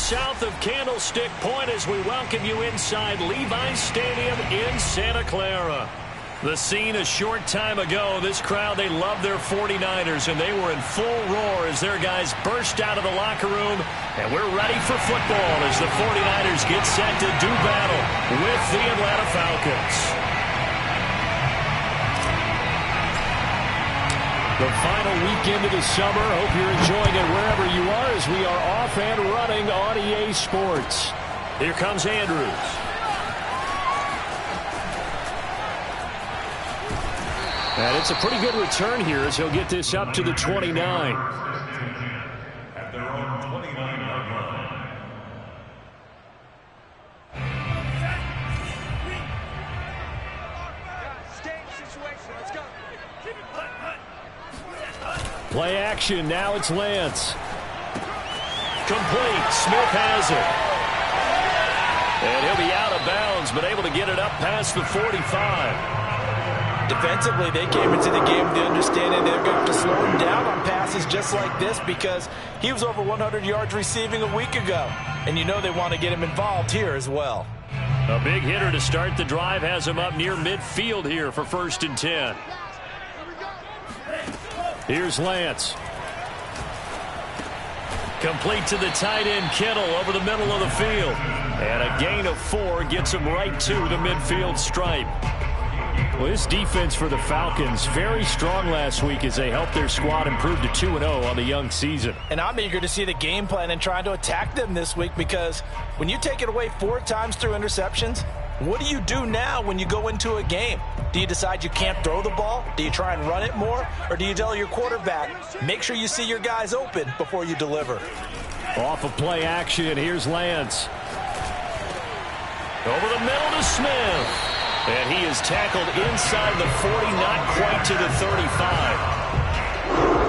south of Candlestick Point as we welcome you inside Levi's Stadium in Santa Clara. The scene a short time ago, this crowd, they love their 49ers, and they were in full roar as their guys burst out of the locker room. And we're ready for football as the 49ers get set to do battle with the Atlanta Falcons. The final weekend of the summer. Hope you're enjoying it wherever you are as we are off and running on EA Sports. Here comes Andrews. And it's a pretty good return here as he'll get this up to the 29. At their own 29-yard line. Play action. Now it's Lance. Complete. Smith has it. And he'll be out of bounds, but able to get it up past the 45. Defensively, they came into the game with the understanding they're going to slow him down on passes just like this because he was over 100 yards receiving a week ago. And you know they want to get him involved here as well. A big hitter to start the drive has him up near midfield here for 1st and 10. Here's Lance. Complete to the tight end, Kittle, over the middle of the field. And a gain of 4 gets him right to the midfield stripe. Well, this defense for the Falcons, very strong last week as they helped their squad improve to 2-0 on the young season. And I'm eager to see the game plan and trying to attack them this week because when you take it away 4 times through interceptions, what do you do now when you go into a game? Do you decide you can't throw the ball? Do you try and run it more? Or do you tell your quarterback, make sure you see your guys open before you deliver? Off of play action, here's Lance. Over the middle to Smith. And he is tackled inside the 40, not quite to the 35.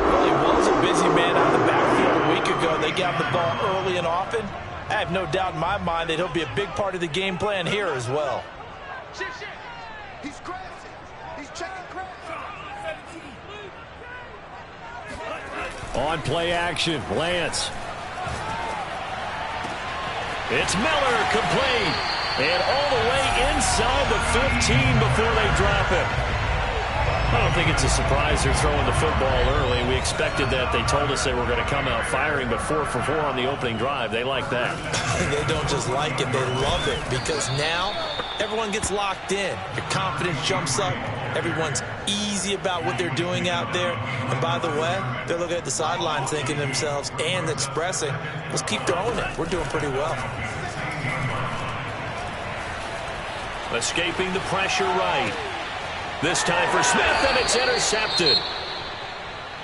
Well, he was a busy man out of the backfield a week ago. They got the ball early and often. I have no doubt in my mind that he'll be a big part of the game plan here as well. He's crazy. He's checking crazy. On play action, Lance. It's Miller, complete. And all the way inside the 15 before they drop it. I don't think it's a surprise they're throwing the football early. We expected that. They told us they were going to come out firing, but 4 for 4 on the opening drive. They like that. They don't just like it, they love it because now everyone gets locked in. Your confidence jumps up. Everyone's easy about what they're doing out there. And by the way, they're looking at the sideline thinking to themselves and expressing, let's keep throwing it. We're doing pretty well. Escaping the pressure right. This time for Smith, and it's intercepted.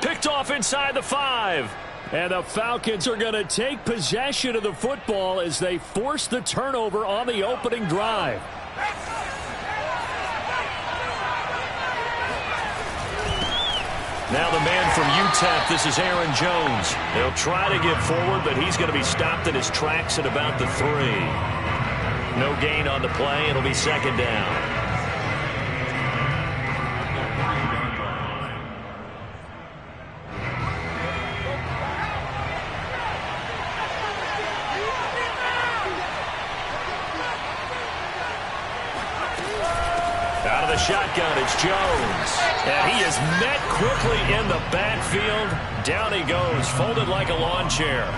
Picked off inside the 5. And the Falcons are going to take possession of the football as they force the turnover on the opening drive. Now the man from UTEP, this is Aaron Jones. He'll try to get forward, but he's going to be stopped in his tracks at about the 3. No gain on the play. It'll be 2nd down. Out of the shotgun, it's Jones. And he is met quickly in the backfield. Down he goes, folded like a lawn chair.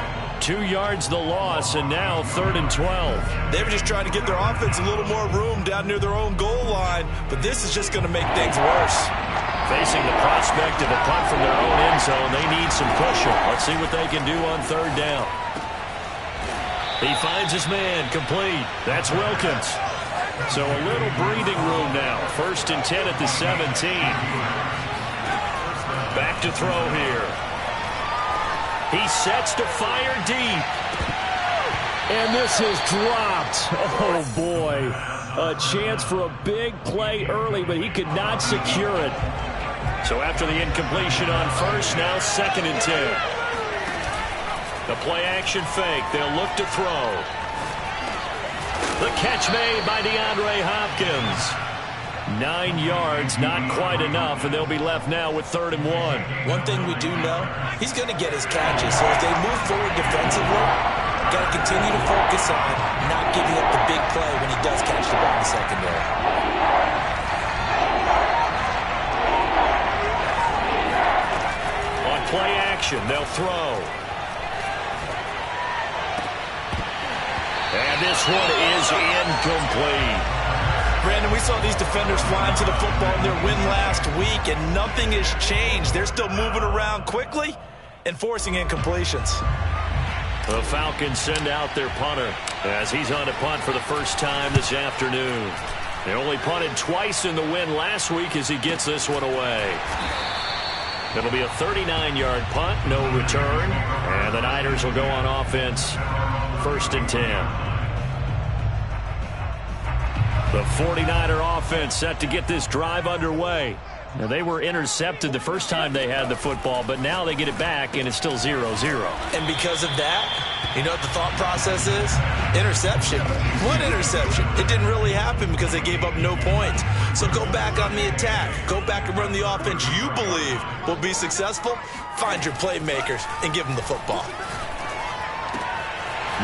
2 yards the loss, and now 3rd and 12. They were just trying to get their offense a little more room down near their own goal line, but this is just going to make things worse. Facing the prospect of a punt from their own end zone, they need some cushion. Let's see what they can do on 3rd down. He finds his man, complete. That's Wilkins. So a little breathing room now. 1st and 10 at the 17. Back to throw here. He sets to fire deep. And this is dropped. Oh, boy. A chance for a big play early, but he could not secure it. So after the incompletion on 1st, now 2nd and 10. The play action fake. They'll look to throw. The catch made by DeAndre Hopkins. 9 yards, not quite enough, and they'll be left now with 3rd and 1. One thing we do know, he's going to get his catches. So if they move forward defensively, Got to continue to focus on not giving up the big play when he does catch the ball in the secondary. On play action, they'll throw. And this one is incomplete. Brandon, we saw these defenders flying to the football in their win last week, and nothing has changed. They're still moving around quickly and forcing incompletions. The Falcons send out their punter as he's on to punt for the first time this afternoon. They only punted twice in the win last week as he gets this one away. It'll be a 39-yard punt, no return, and the Niners will go on offense, 1st and 10. The 49er offense set to get this drive underway. Now, they were intercepted the first time they had the football, but now they get it back, and it's still 0-0. And because of that, you know what the thought process is? Interception. What interception? It didn't really happen because they gave up no points. So go back on the attack. Go back and run the offense you believe will be successful. Find your playmakers and give them the football.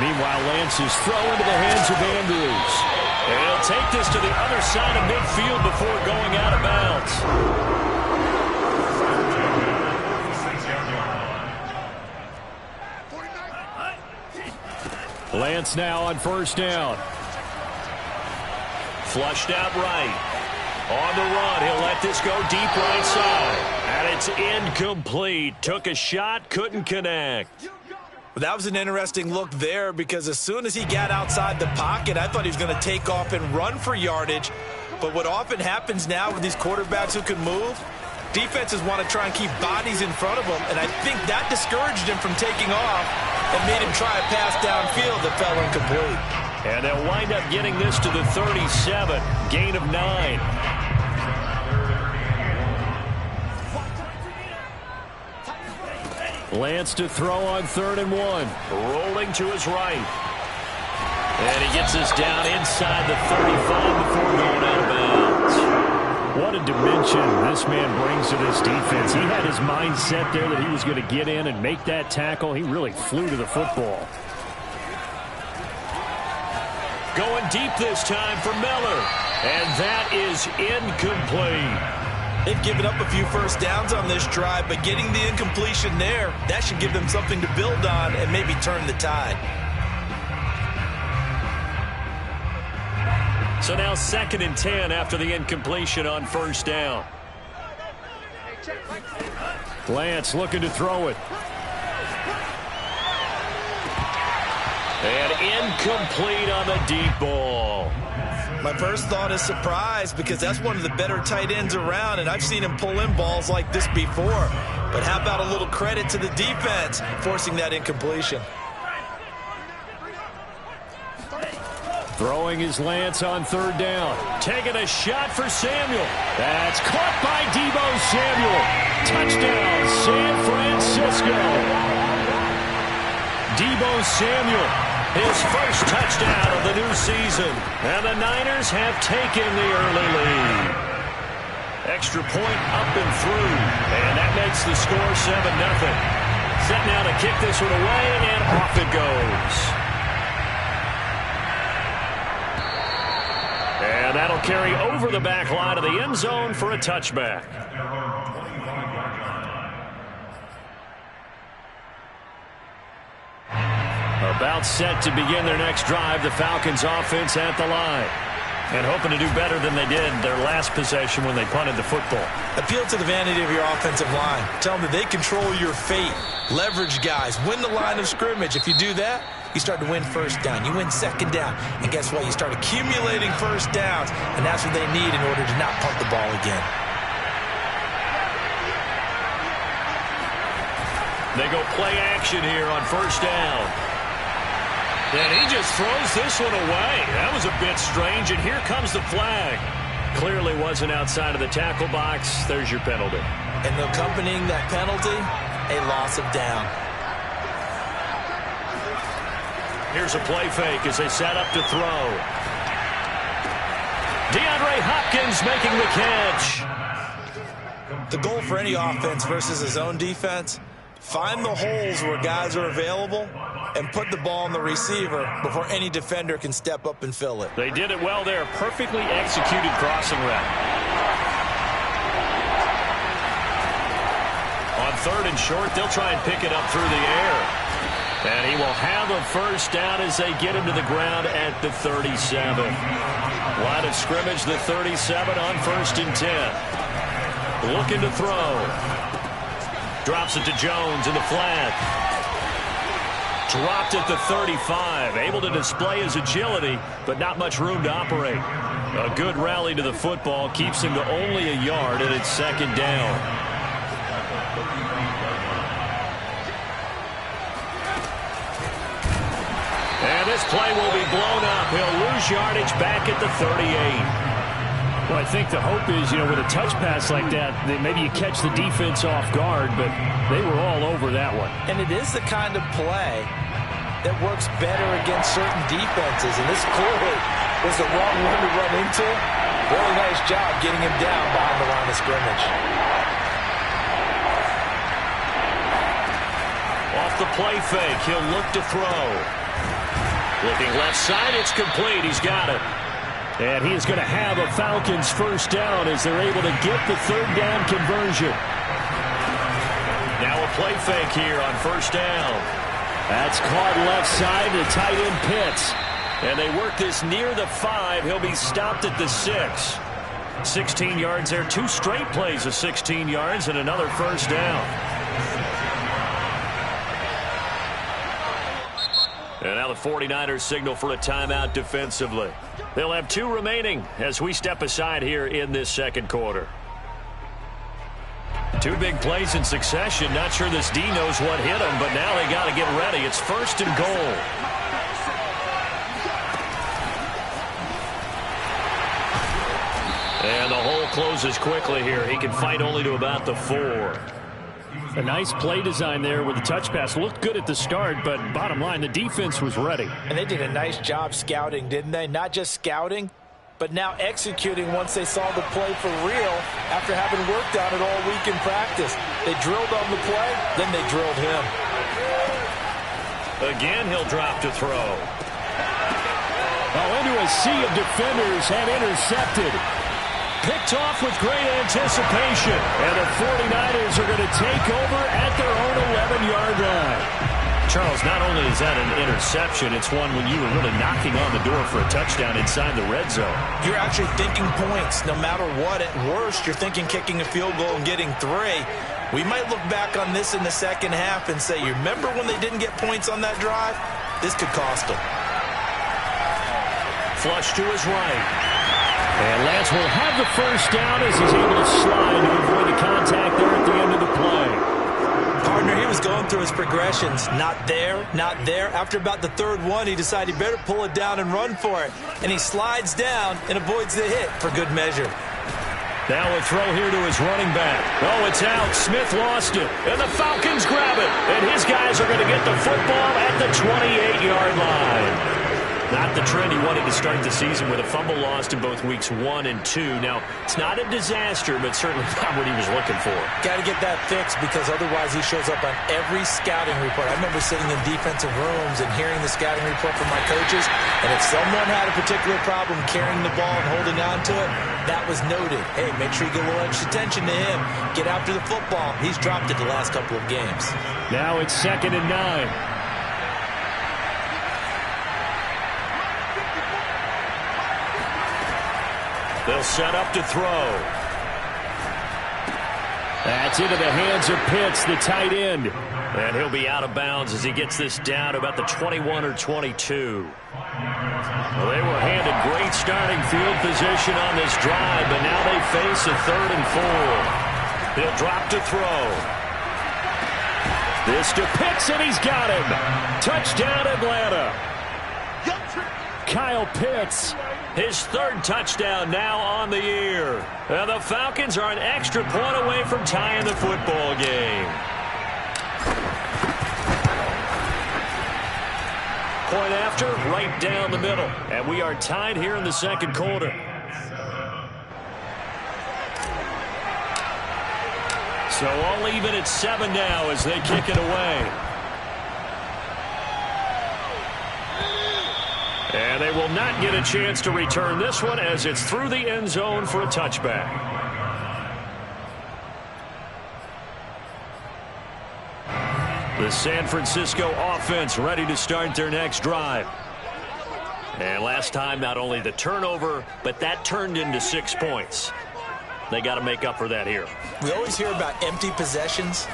Meanwhile, Lance's throw into the hands of Andrews. And he'll take this to the other side of midfield before going out of bounds. Lance now on 1st down. Flushed out right. On the run, he'll let this go deep right side. And it's incomplete. Took a shot, couldn't connect. But that was an interesting look there because as soon as he got outside the pocket, I thought he was going to take off and run for yardage. But what often happens now with these quarterbacks who can move, defenses want to try and keep bodies in front of them, and I think that discouraged him from taking off and made him try a pass downfield that fell incomplete. And they'll wind up getting this to the 37, gain of 9. Lance to throw on 3rd and 1. Rolling to his right. And he gets us down inside the 35 before going out of bounds. What a dimension this man brings to this defense. He had his mind set there that he was going to get in and make that tackle. He really flew to the football. Going deep this time for Miller. And that is incomplete. They've given up a few first downs on this drive, but getting the incompletion there, that should give them something to build on and maybe turn the tide. So now 2nd and 10 after the incompletion on 1st down. Lance looking to throw it. And incomplete on the deep ball. My first thought is surprise because that's one of the better tight ends around, and I've seen him pull in balls like this before. But how about a little credit to the defense forcing that incompletion? Throwing his Lance on 3rd down. Taking a shot for Samuel. That's caught by Deebo Samuel. Touchdown, San Francisco. Deebo Samuel. His first touchdown of the new season. And the Niners have taken the early lead. Extra point up and through. And that makes the score 7-0. Set now to kick this one away, and off it goes. And that'll carry over the back line of the end zone for a touchback. About set to begin their next drive, the Falcons offense at the line. And hoping to do better than they did their last possession when they punted the football. Appeal to the vanity of your offensive line. Tell them that they control your fate. Leverage guys. Win the line of scrimmage. If you do that, you start to win 1st down. You win 2nd down. And guess what? You start accumulating 1st downs. And that's what they need in order to not punt the ball again. They go play action here on 1st down. And he just throws this one away. That was a bit strange, and here comes the flag. Clearly wasn't outside of the tackle box. There's your penalty. And accompanying that penalty, a loss of down. Here's a play fake as they set up to throw. DeAndre Hopkins making the catch. The goal for any offense versus his own defense, find the holes where guys are available and put the ball on the receiver before any defender can step up and fill it. They did it well there. Perfectly executed crossing route. On 3rd and short, they'll try and pick it up through the air. And he will have a first down as they get him to the ground at the 37. Line of scrimmage, the 37 on 1st and 10. Looking to throw. Drops it to Jones in the flat. Dropped at the 35. Able to display his agility, but not much room to operate. A good rally to the football keeps him to only a yard, and it's 2nd down. And this play will be blown up. He'll lose yardage back at the 38. Well, I think the hope is, with a touch pass like that, that maybe you catch the defense off guard, but they were all over that one. And it is the kind of play that works better against certain defenses, and this clearly was the wrong one to run into. Really nice job getting him down behind the line of scrimmage. Off the play fake, he'll look to throw. Looking left side, it's complete. He's got it. And he is going to have a Falcons first down as they're able to get the 3rd down conversion. Now a play fake here on 1st down. That's caught left side to tight end Pitts. And they work this near the 5. He'll be stopped at the 6. 16 yards there. 2 straight plays of 16 yards and another first down. And now the 49ers signal for a timeout defensively. They'll have 2 remaining as we step aside here in this 2nd quarter. 2 big plays in succession. Not sure this D knows what hit him, but now they got to get ready. It's 1st and goal. And the hole closes quickly here. He can fight only to about the 4. A nice play design there with the touch pass. Looked good at the start, but bottom line, the defense was ready. And they did a nice job scouting, didn't they? Not just scouting, but now executing once they saw the play for real after having worked on it all week in practice. They drilled on the play, then they drilled him. Again, he'll drop to throw. Oh, into a sea of defenders and intercepted. Picked off with great anticipation. And the 49ers are going to take over at their own 11-yard line. Charles, not only is that an interception, it's one when you were really knocking on the door for a touchdown inside the red zone. You're actually thinking points no matter what. At worst, you're thinking kicking a field goal and getting 3. We might look back on this in the second half and say, you remember when they didn't get points on that drive? This could cost them. Flush to his right. And Lance will have the first down as he's able to slide to avoid the contact there at the end of the play. Partner, he was going through his progressions. Not there, not there. After about the 3rd one, he decided he better pull it down and run for it. And he slides down and avoids the hit for good measure. Now a throw here to his running back. Oh, it's out. Smith lost it. And the Falcons grab it. And his guys are going to get the football at the 28-yard line. Not the trend he wanted to start the season with a fumble lost in both weeks 1 and 2. Now, it's not a disaster, but certainly not what he was looking for. Got to get that fixed because otherwise he shows up on every scouting report. I remember sitting in defensive rooms and hearing the scouting report from my coaches, and if someone had a particular problem carrying the ball and holding on to it, that was noted. Hey, make sure you get a little extra attention to him. Get after the football. He's dropped it the last couple of games. Now it's 2nd and 9. They'll set up to throw. That's into the hands of Pitts, the tight end. And he'll be out of bounds as he gets this down to about the 21 or 22. Well, they were handed great starting field position on this drive, but now they face a 3rd and 4. He'll drop to throw. This to Pitts, and he's got him. Touchdown, Atlanta. Kyle Pitts. His 3rd touchdown now on the year. And the Falcons are an extra point away from tying the football game. Point after, right down the middle. And we are tied here in the 2nd quarter. So all even at 7 now as they kick it away. And they will not get a chance to return this one as it's through the end zone for a touchback. The San Francisco offense ready to start their next drive. And last time, not only the turnover, but that turned into 6 points. They got to make up for that here. We always hear about empty possessions,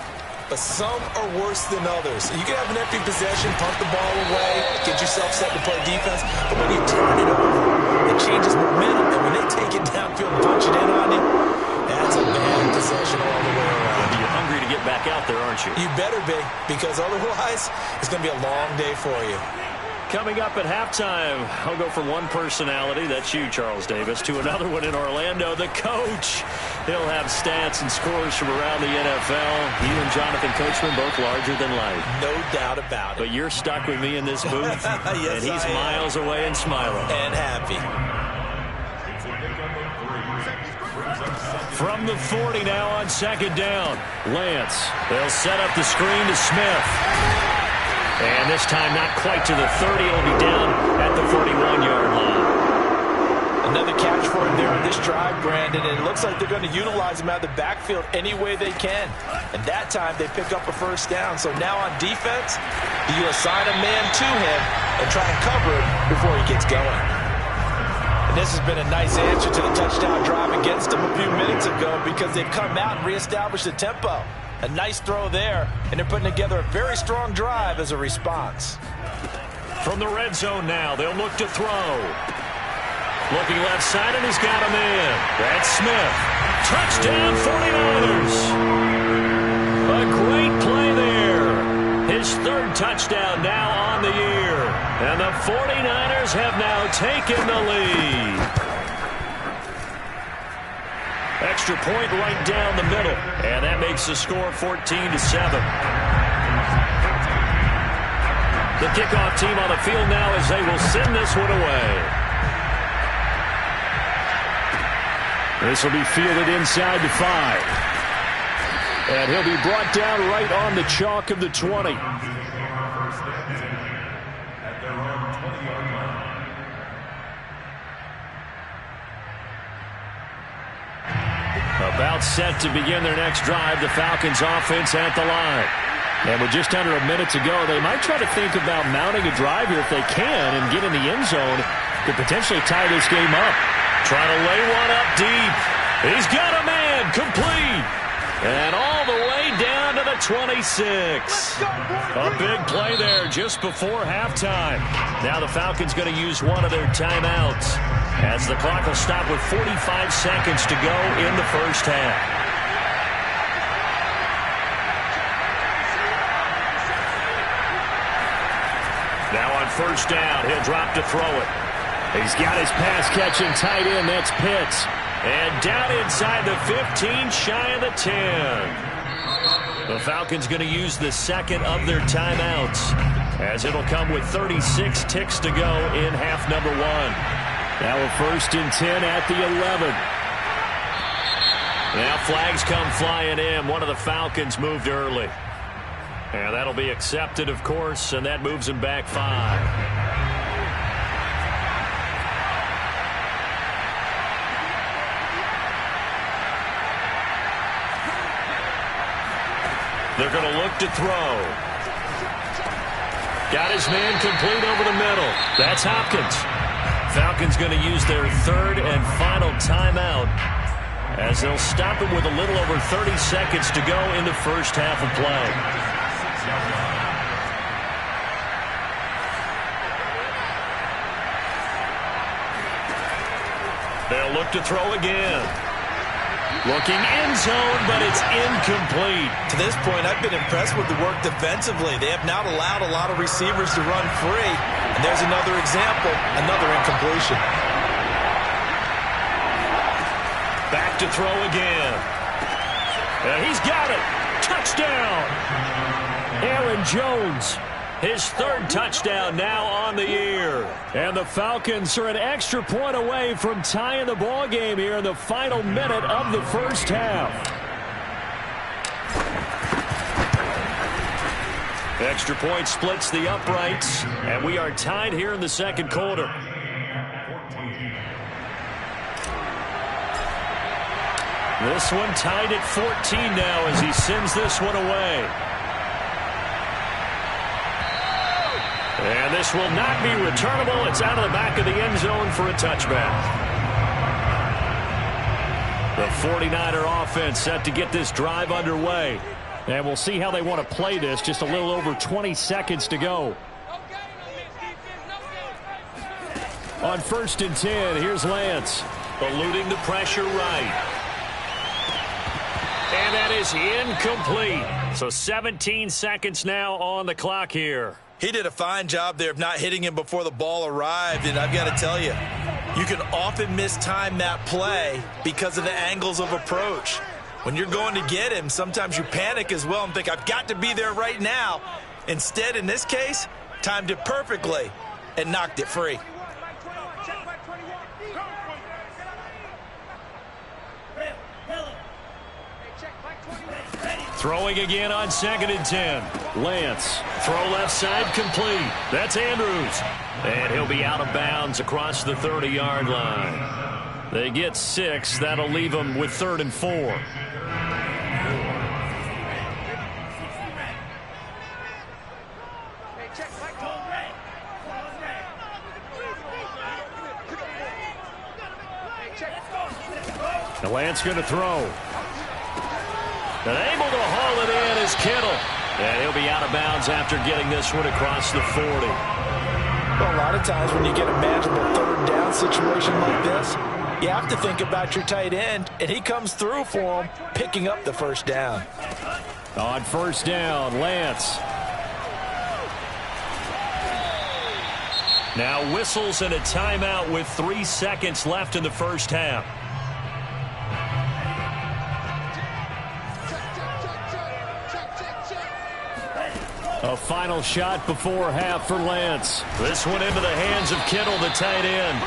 but some are worse than others. You can have an empty possession, punt the ball away, get yourself set to play defense, but when you turn it over, it changes momentum, and when they take it downfield and punch it in on you, that's a bad possession all the way around. You're hungry to get back out there, aren't you? You better be, because otherwise, it's going to be a long day for you. Coming up at halftime, I'll go from one personality, that's you, Charles Davis, to another one in Orlando, the coach. He'll have stats and scores from around the NFL. You and Jonathan Coachman both larger than life. No doubt about it. But you're stuck with me in this booth, yes, and he's miles away and smiling. And happy. From the 40 now on second down. Lance, they'll set up the screen to Smith. And this time not quite to the 30. It'll be down at the 41-yard line. Another catch for him there on this drive, Brandon, and it looks like they're going to utilize him out of the backfield any way they can. And that time they pick up a first down. So now on defense, you assign a man to him and try and cover him before he gets going. And this has been a nice answer to the touchdown drive against them a few minutes ago because they've come out and reestablished the tempo. A nice throw there, and they're putting together a very strong drive as a response. From the red zone now, they'll look to throw. Looking left side, and he's got him in. That's Smith. Touchdown, 49ers. A great play there. His third touchdown now on the year. And the 49ers have now taken the lead. Extra point right down the middle. And that makes the score 14-7. The kickoff team on the field now as they will send this one away. This will be fielded inside the 5. And he'll be brought down right on the chalk of the 20. About set to begin their next drive, the Falcons offense at the line. And with just under a minute to go, they might try to think about mounting a drive here if they can and get in the end zone to potentially tie this game up. Trying to lay one up deep. He's got a man complete. And all the way down to the 26. A big play there just before halftime. Now the Falcons going to use one of their timeouts as the clock will stop with 45 seconds to go in the first half. Now on first down, he'll drop to throw it. He's got his pass-catching tight end. That's Pitts. And down inside the 15, shy of the 10. The Falcons going to use the second of their timeouts as it'll come with 36 ticks to go in half number 1. Now a 1st and 10 at the 11. Now flags come flying in. One of the Falcons moved early. And that'll be accepted, of course, and that moves him back 5. They're going to look to throw. Got his man complete over the middle. That's Hopkins. Falcons going to use their third and final timeout as they'll stop it with a little over 30 seconds to go in the first half of play. They'll look to throw again. Looking end zone, but it's incomplete. To this point, I've been impressed with the work defensively. They have not allowed a lot of receivers to run free. And there's another example, another incompletion. Back to throw again. And he's got it. Touchdown. Aaron Jones. His third touchdown now on the year. And the Falcons are an extra point away from tying the ball game here in the final minute of the first half. Extra point splits the uprights, and we are tied here in the second quarter. This one tied at 14 now as he sends this one away. And this will not be returnable. It's out of the back of the end zone for a touchback. The 49er offense set to get this drive underway. And we'll see how they want to play this. Just a little over 20 seconds to go. On 1st and 10, here's Lance. Eluding the pressure right. And that is incomplete. So 17 seconds now on the clock here. He did a fine job there of not hitting him before the ball arrived. And I've got to tell you, you can often mistime that play because of the angles of approach. When you're going to get him, sometimes you panic as well and think, I've got to be there right now. Instead, in this case, timed it perfectly and knocked it free. Throwing again on 2nd and 10. Lance. Throw left side complete. That's Andrews. And he'll be out of bounds across the 30-yard line. They get 6. That'll leave them with 3rd and 4. The Lance going to throw. And able to haul it in is Kittle. And he'll be out of bounds after getting this one across the 40. Well, a lot of times when you get a manageable 3rd down situation like this, you have to think about your tight end, and he comes through for him, picking up the 1st down. On 1st down, Lance. Now whistles and a timeout with 3 seconds left in the first half. A final shot before half for Lance. This one into the hands of Kittle, the tight end.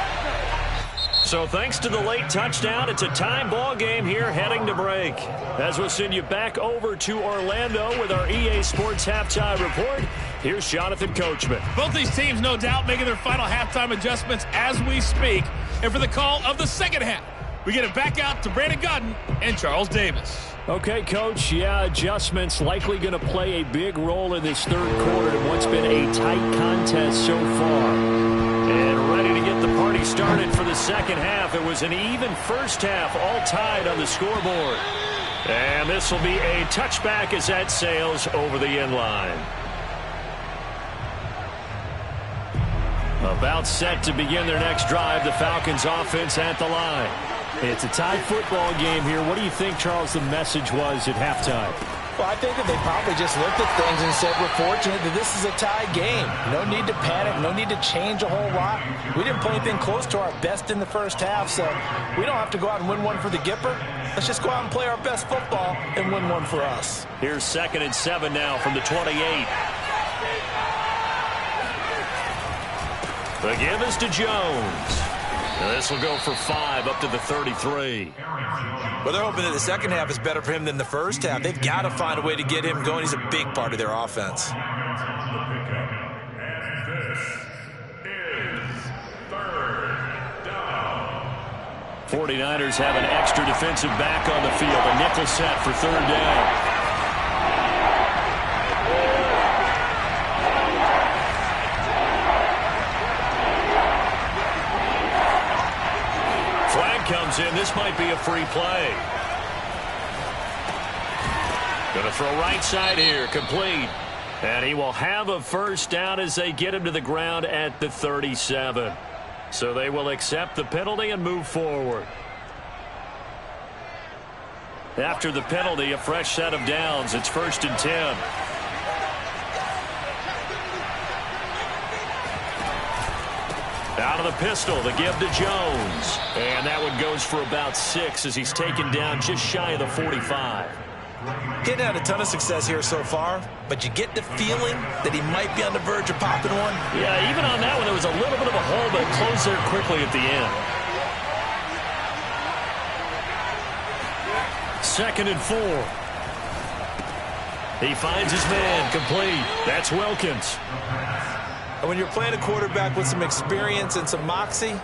So thanks to the late touchdown, it's a tie ball game here heading to break. As we'll send you back over to Orlando with our EA Sports Halftime Report, here's Jonathan Coachman. Both these teams, no doubt, making their final halftime adjustments as we speak. And for the call of the second half, we get it back out to Brandon Gaudin and Charles Davis. Okay, Coach, yeah, adjustments likely going to play a big role in this 3rd quarter in what's been a tight contest so far. And ready to get the party started for the second half. It was an even first half, all tied on the scoreboard. And this will be a touchback as that sails over the end line. About set to begin their next drive, the Falcons offense at the line. It's a tied football game here. What do you think, Charles, the message was at halftime? Well, I think that they probably just looked at things and said, we're fortunate that this is a tie game. No need to panic. No need to change a whole lot. We didn't play anything close to our best in the first half, so we don't have to go out and win one for the Gipper. Let's just go out and play our best football and win one for us. Here's 2nd and 7 now from the 28. The give is to Jones. And this will go for 5 up to the 33. Well, they're hoping that the second half is better for him than the first half. They've got to find a way to get him going. He's a big part of their offense. And this is 3rd down. 49ers have an extra defensive back on the field. A nickel set for 3rd down. Comes in. This might be a free play. Going to throw right side here. Complete. And he will have a 1st down as they get him to the ground at the 37. So they will accept the penalty and move forward. After the penalty, a fresh set of downs. It's 1st and 10. Out of the pistol, the give to Jones. And that one goes for about 6 as he's taken down just shy of the 45. Getting had a ton of success here so far, but you get the feeling that he might be on the verge of popping one. Yeah, even on that one, there was a little bit of a hole, but it closed there quickly at the end. 2nd and 4. He finds his man, complete. That's Wilkins. And when you're playing a quarterback with some experience and some moxie,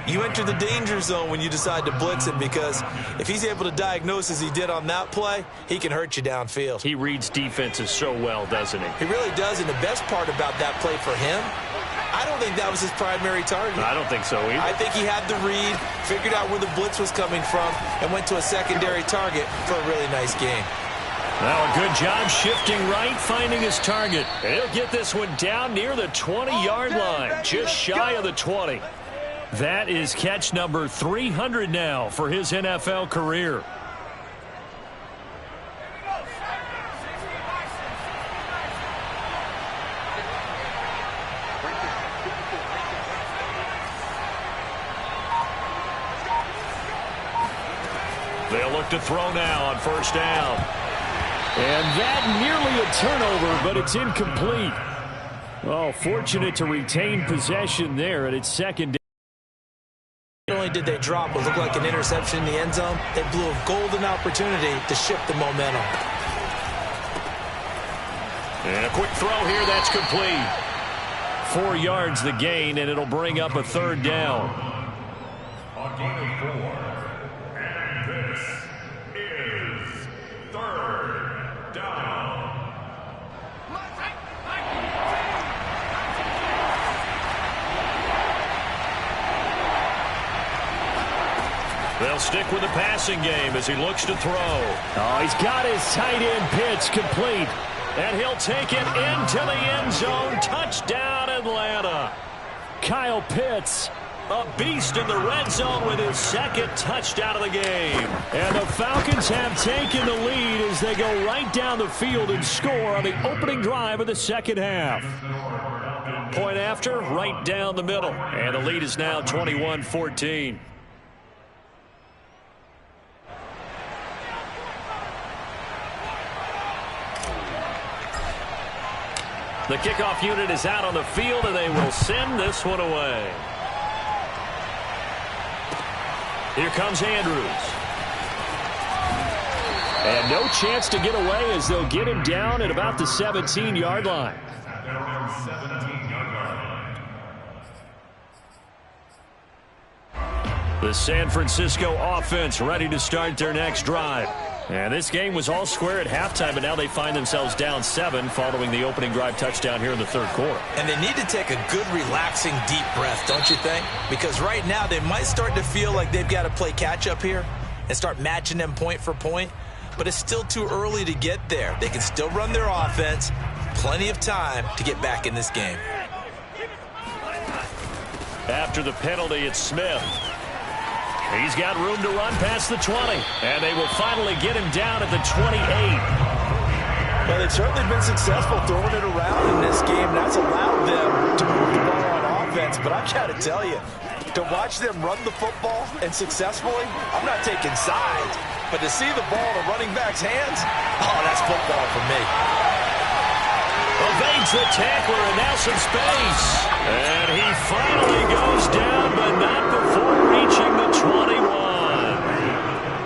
you enter the danger zone when you decide to blitz him, because if he's able to diagnose as he did on that play, he can hurt you downfield. He reads defenses so well, doesn't he? He really does, and the best part about that play for him, I don't think that was his primary target. I don't think so either. I think he had the read, figured out where the blitz was coming from, and went to a secondary target for a really nice game. Now a good job shifting right, finding his target. And he'll get this one down near the 20-yard line, just shy of the 20. That is catch number 300 now for his NFL career. They'll look to throw now on first down. And that nearly a turnover, but it's incomplete. Oh, fortunate to retain possession there, and it's second down. Not only did they drop what looked like an interception in the end zone, they blew a golden opportunity to shift the momentum. And a quick throw here, that's complete. 4 yards the gain, and it'll bring up a third down. A gain of 4. And this is third down. They'll stick with the passing game as he looks to throw. Oh, he's got his tight end pitch complete. And he'll take it into the end zone. Touchdown, Atlanta. Kyle Pitts, a beast in the red zone with his second touchdown of the game. And the Falcons have taken the lead as they go right down the field and score on the opening drive of the second half. Point after, right down the middle. And the lead is now 21-14. The kickoff unit is out on the field, and they will send this one away. Here comes Andrews. And no chance to get away as they'll get him down at about the 17-yard line. The San Francisco offense ready to start their next drive. And this game was all square at halftime, but now they find themselves down 7 following the opening drive touchdown here in the third quarter. And they need to take a good, relaxing, deep breath, don't you think? Because right now they might start to feel like they've got to play catch-up here and start matching them point for point. But it's still too early to get there. They can still run their offense. Plenty of time to get back in this game. After the penalty, it's Smith. He's got room to run past the 20. And they will finally get him down at the 28. Well, they've certainly been successful throwing it around in this game. That's allowed them to move the ball on offense. But I've got to tell you, to watch them run the football and successfully, I'm not taking sides. But to see the ball in a running back's hands, oh, that's football for me. Evades the tackler, and now some space. And he finally goes down, but not before reaching the 21.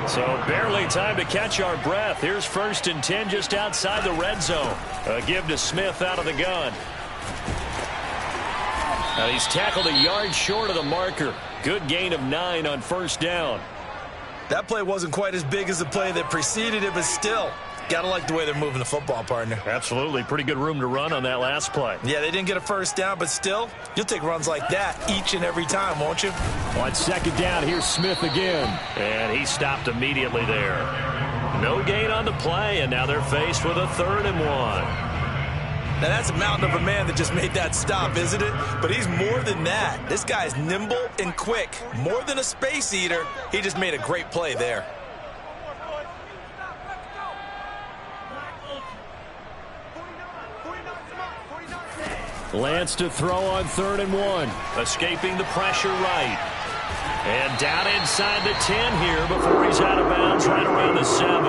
So barely time to catch our breath. Here's 1st and 10 just outside the red zone. A give to Smith out of the gun. Now he's tackled a yard short of the marker. Good gain of 9 on first down. That play wasn't quite as big as the play that preceded it, but still, gotta like the way they're moving the football, partner. Absolutely. Pretty good room to run on that last play. Yeah, they didn't get a first down, but still, you'll take runs like that each and every time, won't you? On second down, here's Smith again. And he stopped immediately there. No gain on the play, and now they're faced with a 3rd and 1. Now, that's a mountain of a man that just made that stop, isn't it? But he's more than that. This guy's nimble and quick. More than a space eater, he just made a great play there. Lance to throw on 3rd and 1. Escaping the pressure right. And down inside the 10 here before he's out of bounds right around the 7.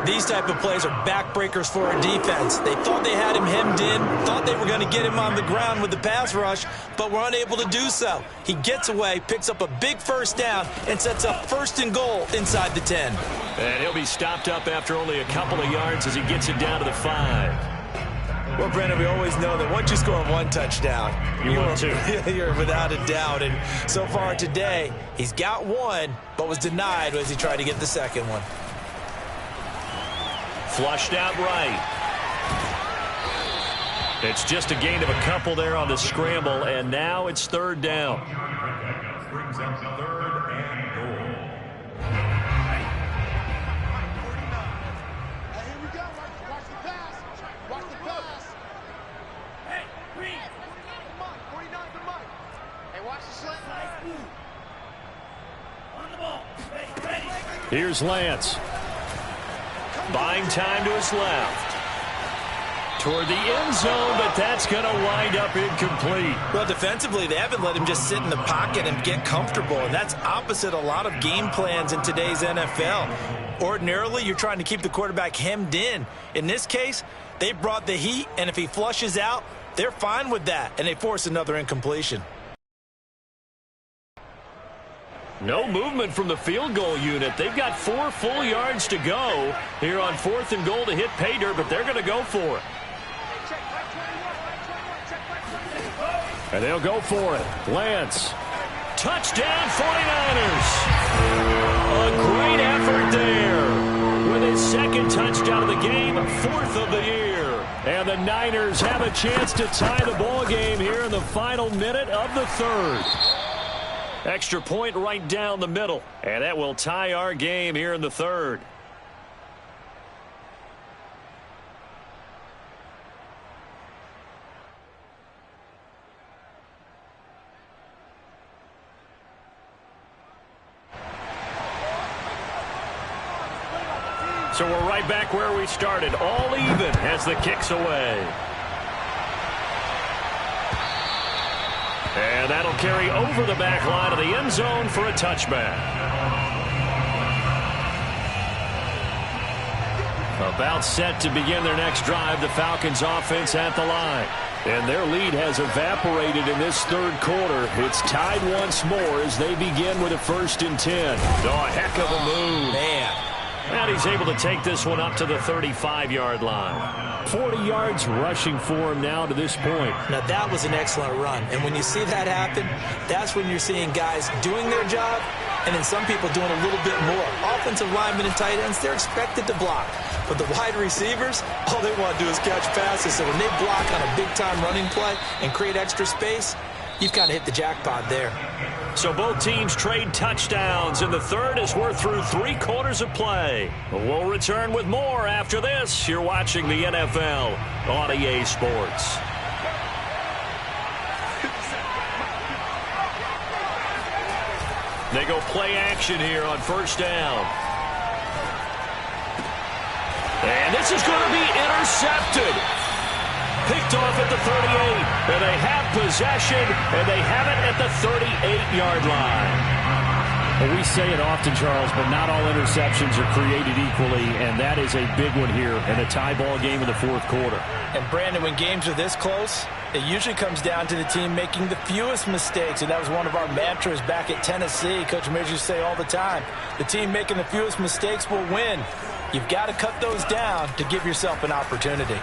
These type of plays are backbreakers for our defense. They thought they had him hemmed in, thought they were going to get him on the ground with the pass rush, but were unable to do so. He gets away, picks up a big first down, and sets up 1st and goal inside the 10. And he'll be stopped up after only a couple of yards as he gets it down to the 5. Well, Brandon, we always know that once you score 1 touchdown, you're without a doubt. And so far today, he's got 1, but was denied as he tried to get the 2nd one. Flushed out right. It's just a gain of a couple there on the scramble, and now it's 3rd down. Brings up 3rd and goal. Here we go. Watch the pass. Watch the pass. Hey, Green. Come on, 49 for Mike. Hey, watch the slant. On the ball. Ready. Here's Lance. Buying time to his left. Toward the end zone, but that's going to wind up incomplete. Well, defensively, they haven't let him just sit in the pocket and get comfortable, and that's opposite a lot of game plans in today's NFL. Ordinarily, you're trying to keep the quarterback hemmed in. In this case, they brought the heat, and if he flushes out, they're fine with that, and they force another incompletion. No movement from the field goal unit. They've got 4 full yards to go here on 4th and goal to hit pay dirt, but they're going to go for it. And they'll go for it. Lance. Touchdown 49ers. A great effort there. With his 2nd touchdown of the game, 4th of the year. And the Niners have a chance to tie the ball game here in the final minute of the 3rd. Extra point right down the middle. And that will tie our game here in the 3rd. So we're right back where we started. All even as the kick's away. And that'll carry over the back line of the end zone for a touchback. About set to begin their next drive, the Falcons offense at the line. And their lead has evaporated in this 3rd quarter. It's tied once more as they begin with a 1st and 10. Oh, a heck of a move. Man. And he's able to take this one up to the 35-yard line. 40 yards rushing for him now to this point. Now, that was an excellent run. And when you see that happen, that's when you're seeing guys doing their job and then some people doing a little bit more. Offensive linemen and tight ends, they're expected to block. But the wide receivers, all they want to do is catch passes. So when they block on a big-time running play and create extra space, you've kind of hit the jackpot there. So both teams trade touchdowns in the 3rd as we're through 3 quarters of play. We'll return with more after this. You're watching the NFL on EA Sports. They go play action here on 1st down. And this is going to be intercepted. Picked off at the 38, and they have possession, and they have it at the 38-yard line. Well, we say it often, Charles, but not all interceptions are created equally, and that is a big one here in a tie ball game in the 4th quarter. And, Brandon, when games are this close, it usually comes down to the team making the fewest mistakes, and that was one of our mantras back at Tennessee. Coach Mears used to say all the time, the team making the fewest mistakes will win. You've got to cut those down to give yourself an opportunity.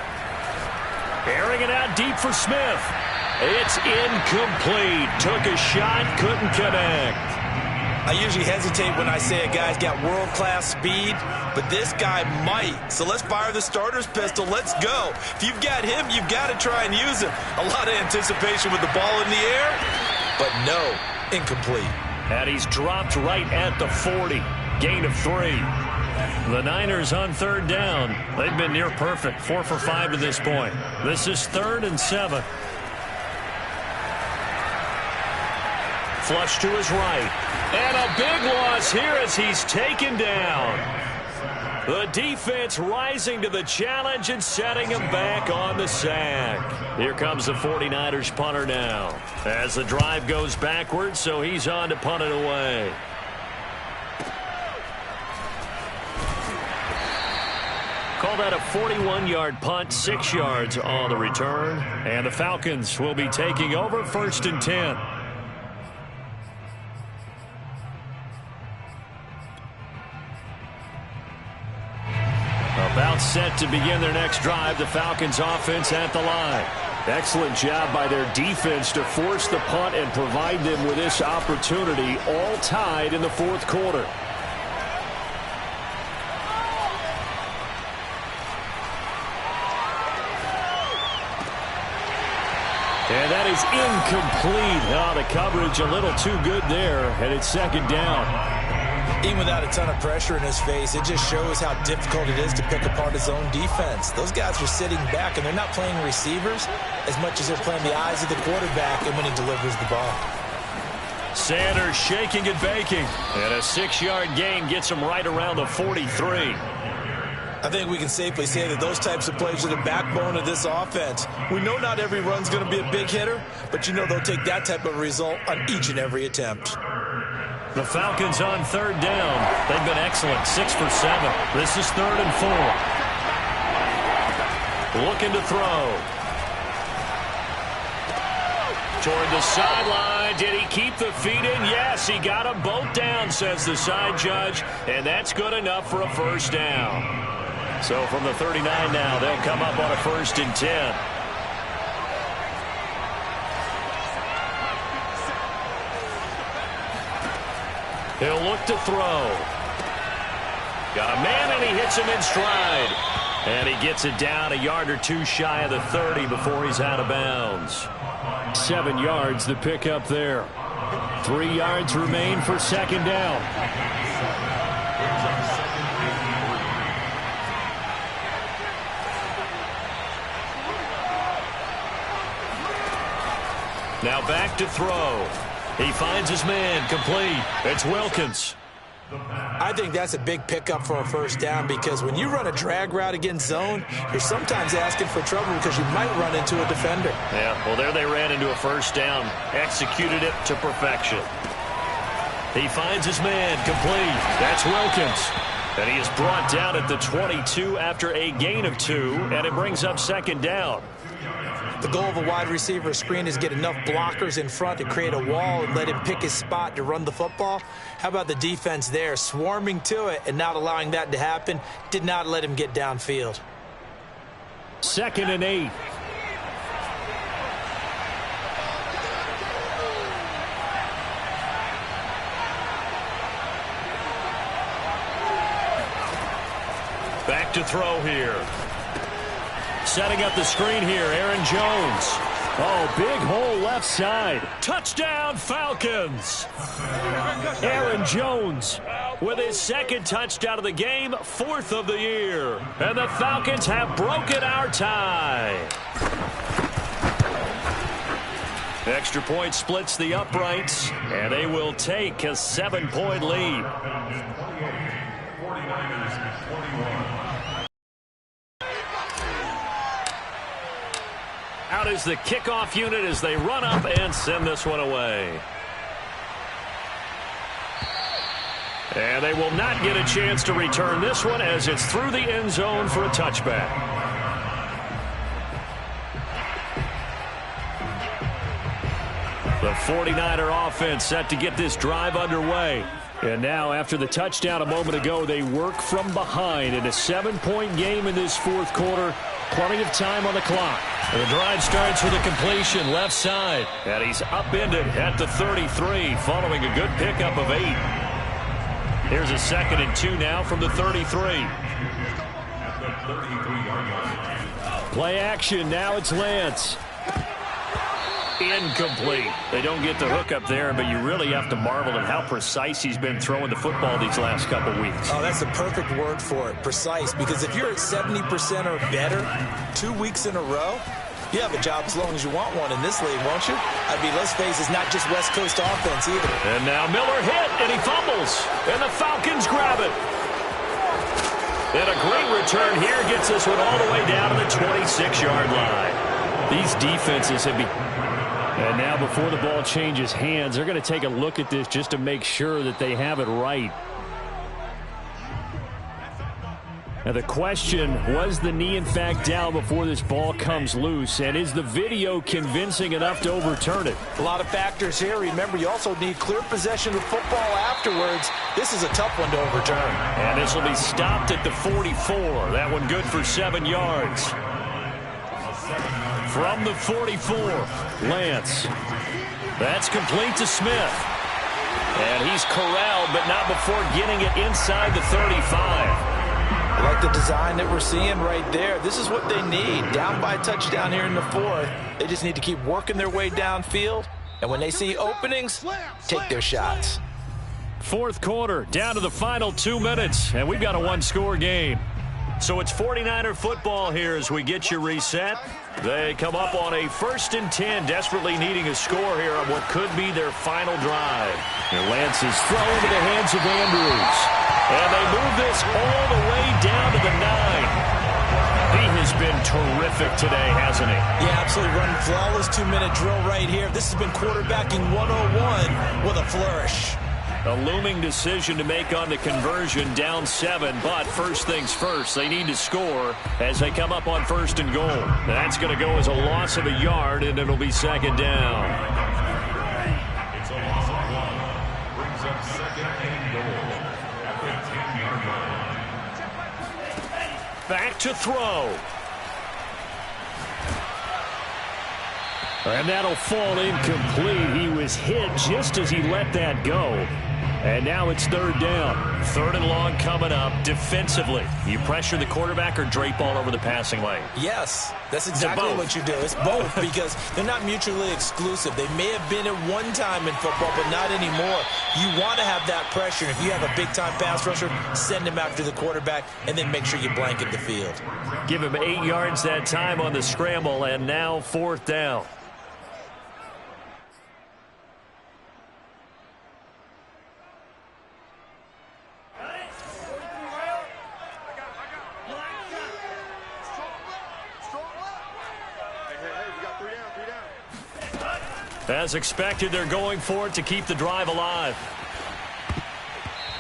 Airing it out deep for Smith. It's incomplete. Took a shot, couldn't connect. I usually hesitate when I say a guy's got world-class speed, but this guy might. So let's fire the starter's pistol. Let's go. If you've got him, you've got to try and use him. A lot of anticipation with the ball in the air, but no, incomplete. And he's dropped right at the 40. Gain of 3. The Niners on 3rd down. They've been near perfect. 4 for 5 to this point. This is 3rd and 7. Flush to his right. And a big loss here as he's taken down. The defense rising to the challenge and setting him back on the sack. Here comes the 49ers punter now. As the drive goes backwards, so he's on to punt it away. Call that a 41-yard punt, 6 yards on the return. And the Falcons will be taking over 1st and 10. About set to begin their next drive, the Falcons offense at the line. Excellent job by their defense to force the punt and provide them with this opportunity, all tied in the 4th quarter. And that is incomplete. Oh, the coverage a little too good there, and it's 2nd down. Even without a ton of pressure in his face, it just shows how difficult it is to pick apart his own defense. Those guys are sitting back, and they're not playing receivers as much as they're playing the eyes of the quarterback and when he delivers the ball. Sanders shaking and baking. And a 6-yard gain gets him right around the 43. I think we can safely say that those types of plays are the backbone of this offense. We know not every run's going to be a big hitter, but you know they'll take that type of result on each and every attempt. The Falcons on 3rd down. They've been excellent, 6 for 7. This is 3rd and 4. Looking to throw. Toward the sideline. Did he keep the feet in? Yes, he got them both down, says the side judge, and that's good enough for a 1st down. So from the 39 now, they'll come up on a 1st and 10. He'll look to throw. Got a man, and he hits him in stride. And he gets it down a yard or two shy of the 30 before he's out of bounds. 7 yards the pickup there. 3 yards remain for 2nd down. Now back to throw. He finds his man, complete. It's Wilkins. I think that's a big pickup for a 1st down because when you run a drag route against zone, you're sometimes asking for trouble because you might run into a defender. Yeah, well, there they ran into a 1st down. Executed it to perfection. He finds his man, complete. That's Wilkins. And he is brought down at the 22 after a gain of 2, and it brings up 2nd down. The goal of a wide receiver screen is get enough blockers in front to create a wall and let him pick his spot to run the football. How about the defense there, swarming to it and not allowing that to happen? Did not let him get downfield. 2nd and 8. Back to throw here. Setting up the screen here, Aaron Jones. Oh, big hole left side. Touchdown, Falcons. Aaron Jones with his 2nd touchdown of the game, 4th of the year. And the Falcons have broken our tie. Extra point splits the uprights, and they will take a 7-point lead. 49ers 21. Out is the kickoff unit as they run up and send this one away. And they will not get a chance to return this one as it's through the end zone for a touchback. The 49er offense set to get this drive underway. And now, after the touchdown a moment ago, they work from behind in a 7-point game in this 4th quarter. Plenty of time on the clock. The drive starts with a completion left side. And he's upended at the 33 following a good pickup of 8. Here's a 2nd and 2 now from the 33. Play action. Now it's Lance. Incomplete. They don't get the hook up there, but you really have to marvel at how precise he's been throwing the football these last couple weeks. Oh, that's the perfect word for it, precise, because if you're at 70% or better 2 weeks in a row, you have a job as long as you want one in this league, won't you? I mean, let's face it, it's not just West Coast offense either. And now Miller hit, and he fumbles, and the Falcons grab it. And a great return here gets this one all the way down to the 26-yard line. These defenses have been... And now before the ball changes hands, they're going to take a look at this just to make sure that they have it right. Now the question, was the knee in fact down before this ball comes loose? And is the video convincing enough to overturn it? A lot of factors here. Remember, you also need clear possession of football afterwards. This is a tough one to overturn. And this will be stopped at the 44. That one good for 7 yards. From the 44, Lance. That's complete to Smith. And he's corralled, but not before getting it inside the 35. I like the design that we're seeing right there. This is what they need. Down by a touchdown here in the 4th. They just need to keep working their way downfield. And when they see openings, take their shots. 4th quarter, down to the final 2 minutes. And we've got a one-score game. So it's 49er football here as we get you reset. They come up on a 1st and 10, desperately needing a score here on what could be their final drive. And Lance is thrown into the hands of Andrews. And they move this all the way down to the 9. He has been terrific today, hasn't he? Yeah, absolutely. Running flawless 2-minute drill right here. This has been quarterbacking 101 with a flourish. A looming decision to make on the conversion, down 7, but first things first, they need to score as they come up on 1st and goal. That's going to go as a loss of a yard, and it'll be 2nd down. It's a loss of 1. Brings up 2nd and goal at the 10-yard line. Back to throw. And that'll fall incomplete. He was hit just as he let that go. And now it's 3rd down. 3rd and long coming up defensively. You pressure the quarterback or drape all over the passing lane? Yes, that's exactly what you do. It's both because they're not mutually exclusive. They may have been at one time in football, but not anymore. You want to have that pressure. If you have a big-time pass rusher, send him after the quarterback and then make sure you blanket the field. Give him 8 yards that time on the scramble, and now 4th down. As expected, they're going for it to keep the drive alive.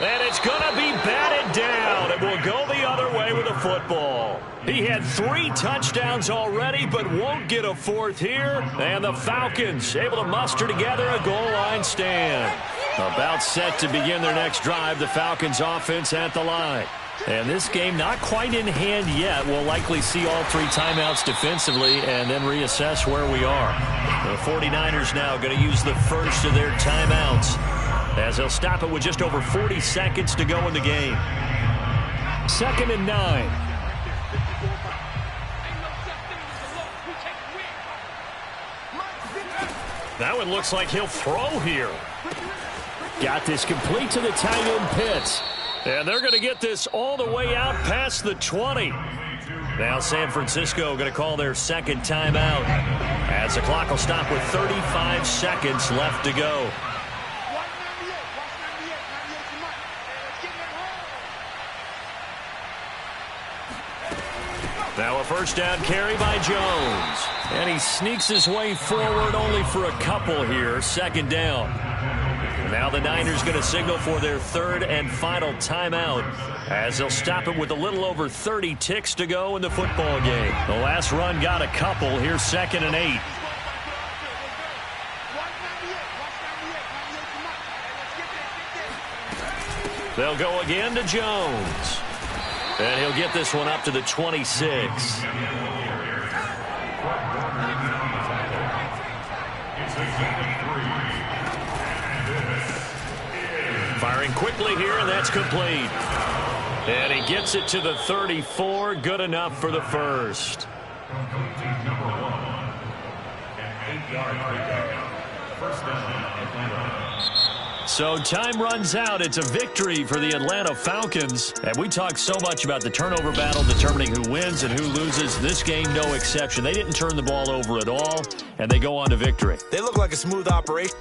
And it's going to be batted down. It will go the other way with a football. He had 3 touchdowns already, but won't get a 4th here. And the Falcons able to muster together a goal line stand. About set to begin their next drive, the Falcons offense at the line. And this game not quite in hand yet. We'll likely see all 3 timeouts defensively and then reassess where we are. The 49ers now going to use the first of their timeouts as they'll stop it with just over 40 seconds to go in the game. 2nd and 9. That one looks like he'll throw here. Got this complete to the tight end Pitts. And they're going to get this all the way out past the 20. Now San Francisco going to call their 2nd timeout as the clock will stop with 35 seconds left to go. Now a 1st down carry by Jones. And he sneaks his way forward only for a couple here. 2nd down. Now the Niners going to signal for their 3rd and final timeout as they'll stop it with a little over 30 ticks to go in the football game. The last run got a couple. Here's 2nd and 8. They'll go again to Jones. And he'll get this one up to the 26. Firing quickly here, and that's complete. And he gets it to the 34. Good enough for the first. So time runs out. It's a victory for the Atlanta Falcons. And we talk so much about the turnover battle, determining who wins and who loses. This game, no exception. They didn't turn the ball over at all, and they go on to victory. They look like a smooth operation.